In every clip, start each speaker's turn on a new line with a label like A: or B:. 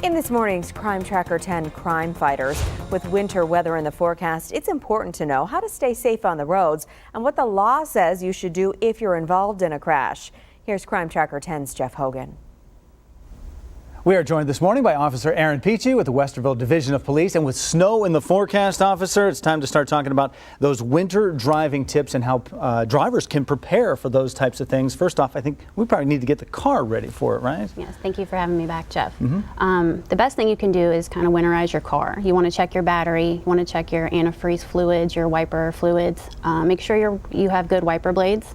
A: In this morning's Crime Tracker 10 Crime Fighters, with winter weather in the forecast, it's important to know how to stay safe on the roads and what the law says you should do if you're involved in a crash. Here's Crime Tracker 10's Jeff Hogan.
B: We are joined this morning by Officer Aaron Peachy with the Westerville Division of Police. And with snow in the forecast, officer, it's time to start talking about those winter driving tips and how drivers can prepare for those types of things. First off, I think we probably need to get the car ready for it, right?
C: Yes, thank you for having me back, Jeff. The best thing you can do is kind of winterize your car. You want to check your battery, you want to check your antifreeze fluids, your wiper fluids. Make sure you have good wiper blades.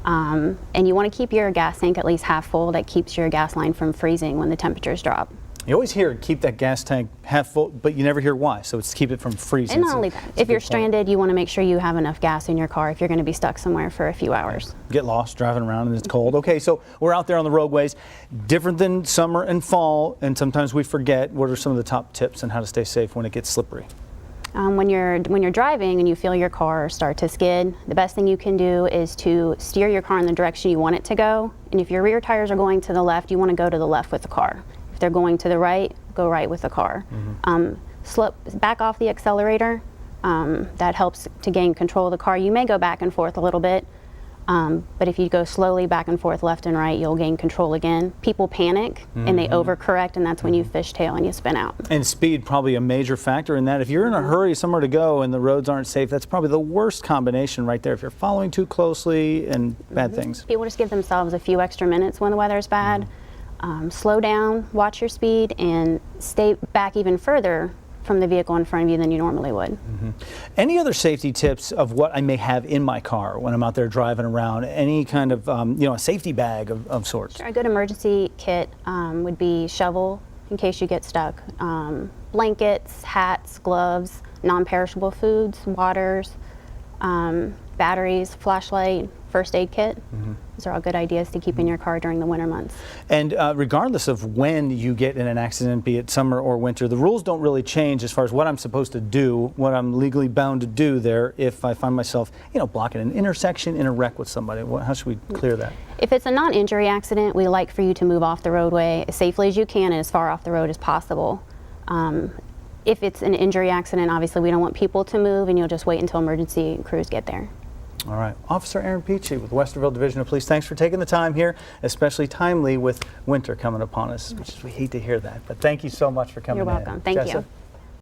C: And you want to keep your gas tank at least half full. That keeps your gas line from freezing when the temperatures drop.
B: You always hear keep that gas tank half full, but you never hear why. So it's to keep it from freezing.
C: And not only that, if you're stranded, you want to make sure you have enough gas in your car if you're going to be stuck somewhere for a few hours.
B: Get lost driving around and it's cold. Okay, so we're out there on the roadways, different than summer and fall, and sometimes we forget. What are some of the top tips on how to stay safe when it gets slippery?
C: When you're driving and you feel your car start to skid, the best thing you can do is to steer your car in the direction you want it to go. And if your rear tires are going to the left, you want to go to the left with the car. If they're going to the right, go right with the car. Back off the accelerator. That helps to gain control of the car. You may go back and forth a little bit, but if you go slowly back and forth left and right, you'll gain control again. People panic and they overcorrect, and that's when you fishtail and you spin out. And
B: speed probably a major factor in that. If you're in a hurry somewhere to go and the roads aren't safe, that's probably the worst combination right there. If you're following too closely and bad things.
C: People just give themselves a few extra minutes when the weather is bad. Slow down, watch your speed, and stay back even further from the vehicle in front of you than you normally would.
B: Any other safety tips of what I may have in my car when I'm out there driving around? Any kind of, a safety bag of sorts?
C: Sure, a good emergency kit would be shovel in case you get stuck, blankets, hats, gloves, non-perishable foods, waters, batteries, flashlight, first aid kit. Those are all good ideas to keep in your car during the winter months.
B: And regardless of when you get in an accident, be it summer or winter, the rules don't really change as far as what I'm supposed to do, what I'm legally bound to do there if I find myself, blocking an intersection in a wreck with somebody. How should we clear that?
C: If it's a non-injury accident, we like for you to move off the roadway as safely as you can and as far off the road as possible. If it's an injury accident, obviously we don't want people to move, and you'll just wait until emergency crews get there.
B: All right. Officer Aaron Peachy with Westerville Division of Police, thanks for taking the time here, especially timely with winter coming upon us, which is, we hate to hear that. But thank you so much for coming in.
C: You're welcome. Thank you.